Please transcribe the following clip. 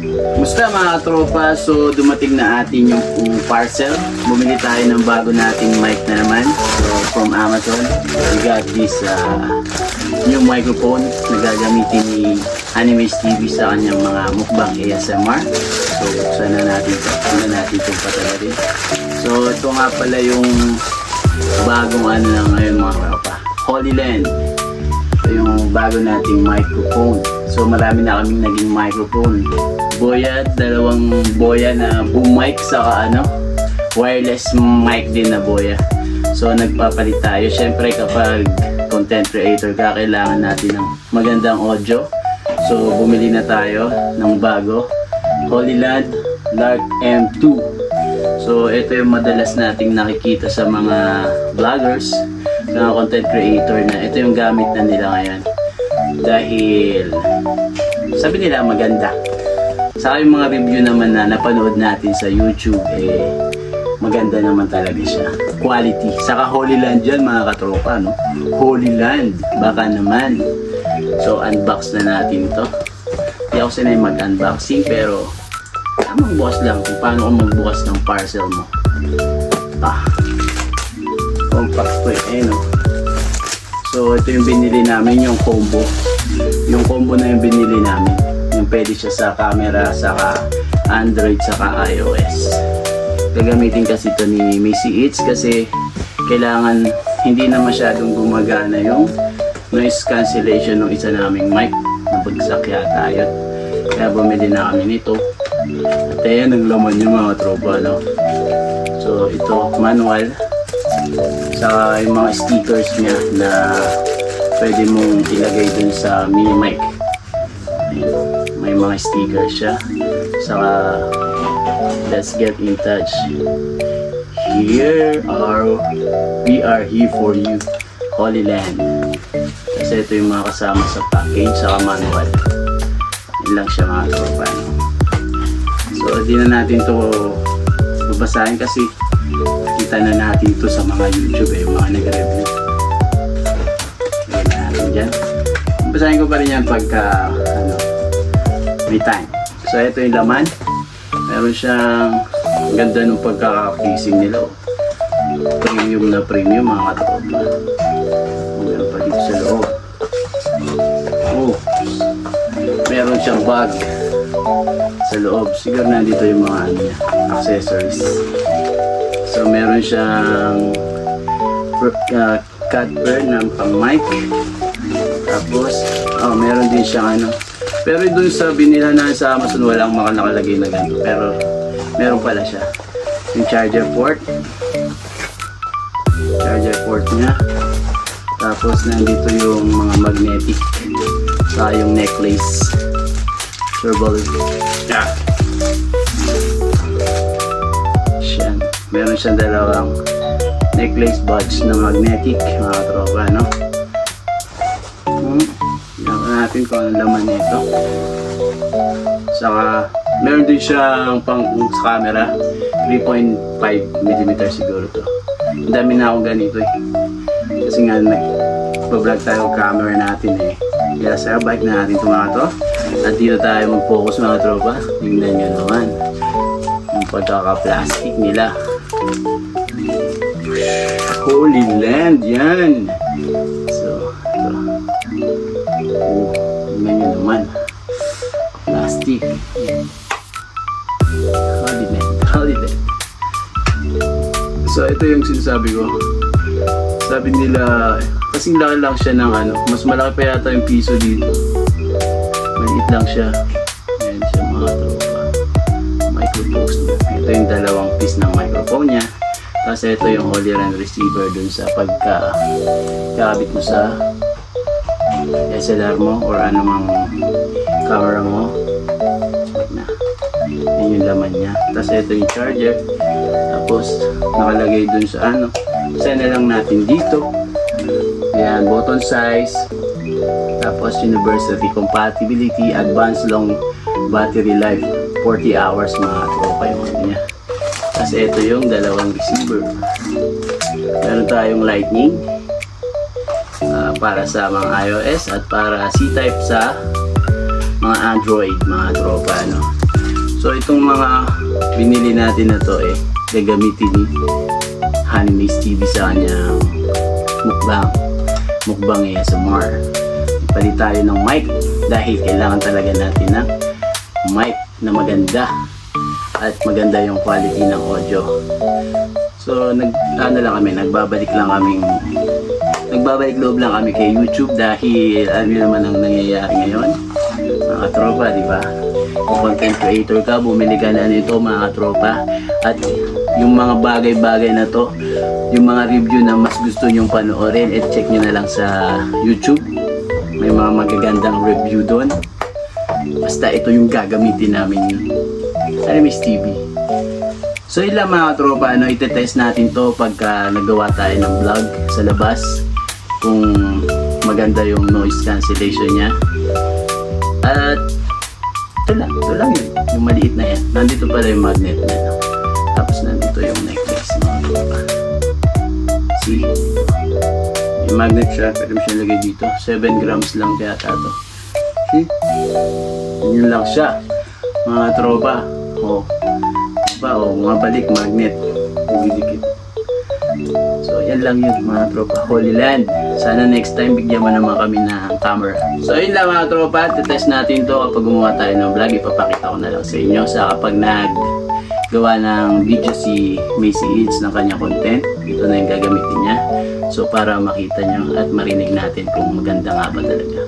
Musta mga tropa, so dumating na atin yung parcel. Bumili tayo ng bago nating mic na naman. So from Amazon, we got this new microphone na gagamitin ni Animes TV sa kanyang mga mukbang ASMR. So buksan na natin ito. Tignan natin itong patalarin. So ito nga pala yung bagong ano na ngayon mga tropa, Holyland. Ito yung bago nating microphone. So marami na kaming naging microphone. Boya, dalawang boya na boom mic saka wireless mic din na boya. So nagpapalit tayo. Syempre kapag content creator ka, kailangan natin ng magandang audio. So bumili na tayo ng bago, Holyland Lark M2. So ito yung madalas nating nakikita sa mga vloggers, mga content creator, na ito yung gamit na nila ngayon. Dahil sabi nila maganda. Sa yung mga review naman na napanood natin sa YouTube, maganda naman talaga siya. Quality. Saka Holyland yan mga katropa, no? Holyland. Baka naman. So unbox na natin to. Hindi ako sanay mag-unboxing, pero tamang bukas lang kung paano ako magbukas ng parcel mo. Compact to no? So ito yung binili namin, yung combo. Yung combo na yung binili namin. Yung pwede siya sa camera, saka Android, saka iOS. Gagamitin kasi ito ni Missy Eats kasi kailangan hindi na masyadong gumagana yung noise cancellation ng isa naming mic. Nabagsak yata yun. Kaya bumili na kami nito. At ayan ang laman yung mga tropa, no? So ito, manual. Saka yung mga stickers niya na pwede mong ilagay dun sa mini mic. May mga stickers siya. Saka let's get in touch. We are here for you, Holyland. Kasi ito yung mga kasama sa package, saka manual. Yun lang siya mga tropa. So di na natin to babasahin kasi kita na natin to sa mga YouTube, yung mga nag-review. Lagyan na natin dyan. Basahin ko pa rin yan pagka may time. So ito yung laman. Meron siyang ganda ng pagkaka-casing nila. Premium na premium mga katropa. Meron pa dito sa loob. Meron siyang bag sa loob. Siguro nandito yung mga accessories. So meron siyang cutter ng pang mic. Tapos meron din siyang pero dun sa binila na sa Amazon walang nakalagay na ganito, pero meron pala siya. Yung charger port nya. Tapos nandito yung mga magnetic sa yung necklace. Meron siyang dalawang necklace badge na magnetic mga tropa, no? Natin kung anong laman nito. Saka meron din siyang pang sa camera, 3.5mm siguro to. Ang dami na akong ganito kasi nga nag-vlog tayo camera natin kaya sa bike na natin to. At dito tayo mag-focus mga tropa. Tingnan nyo naman yung pagkaka-plastic nila. Holyland yan. So tingnan nyo naman, plastic. Holyland. So ito yung sinasabi ko. Sabi nila kasing laki lang siya ng mas malaki pa yata yung piso dito. Maliit lang siya. Ayan siya mga tropa. Microphone. Ito yung dalawang piece ng microphone niya. Tapos ito yung Holyland receiver dun sa pagkakabit mo sa SLR mo or anumang camera mo. Yan yung laman niya. Tapos ito yung charger. Tapos nakalagay dun sa send na lang natin dito. Yan, button size. Tapos university compatibility, advanced long battery life, 40 hours mga tropa yung niya. Tapos ito yung dalawang receiver. Meron tayong lightning para sa mga iOS at para C-type sa mga Android mga tropa, itong mga binili natin na to gagamitin ni Honey Maze TV sa kanyang mukbang ASMR. Palit tayo ng mic dahil kailangan talaga natin ng mic na maganda at maganda yung quality ng audio. So nagbabalik loob lang kami kay YouTube dahil ano naman ang nangyayari ngayon, mga tropa, di ba? Kung content creator ka, bumili ka na nito, mga tropa, at yung mga bagay-bagay na to, yung mga review na mas gusto nyong panoorin, check nyo na lang sa YouTube. May mga magagandang review doon. Basta ito yung gagamitin namin sa Honey Maze TV. So yun lang, mga tropa, itetest natin to pagka nagawa tayo ng vlog sa labas, kung maganda yung noise cancellation niya. At ito lang yun, yung maliit na yan. Nandito pala yung magnet na yan. Tapos nandito yung necklace, mga tropa. See? Yung magnet siya, pwede mo siya lagay dito. 7 grams lang yata to. See? Yun lang siya, mga tropa. Mga balik magnet, didikit. So yan lang yun, mga tropa. Holy Land, sana next time bigyan mo naman kami ng camera. So yun lang, mga tropa, test natin to. Kapag gumawa tayo ng vlog, ipapakita ko na lang sa inyo. Sa kapag naggawa ng video si Macy Eats ng kanyang content, ito na yung gagamitin niya. So para makita nyo at marinig natin kung maganda nga ba talaga.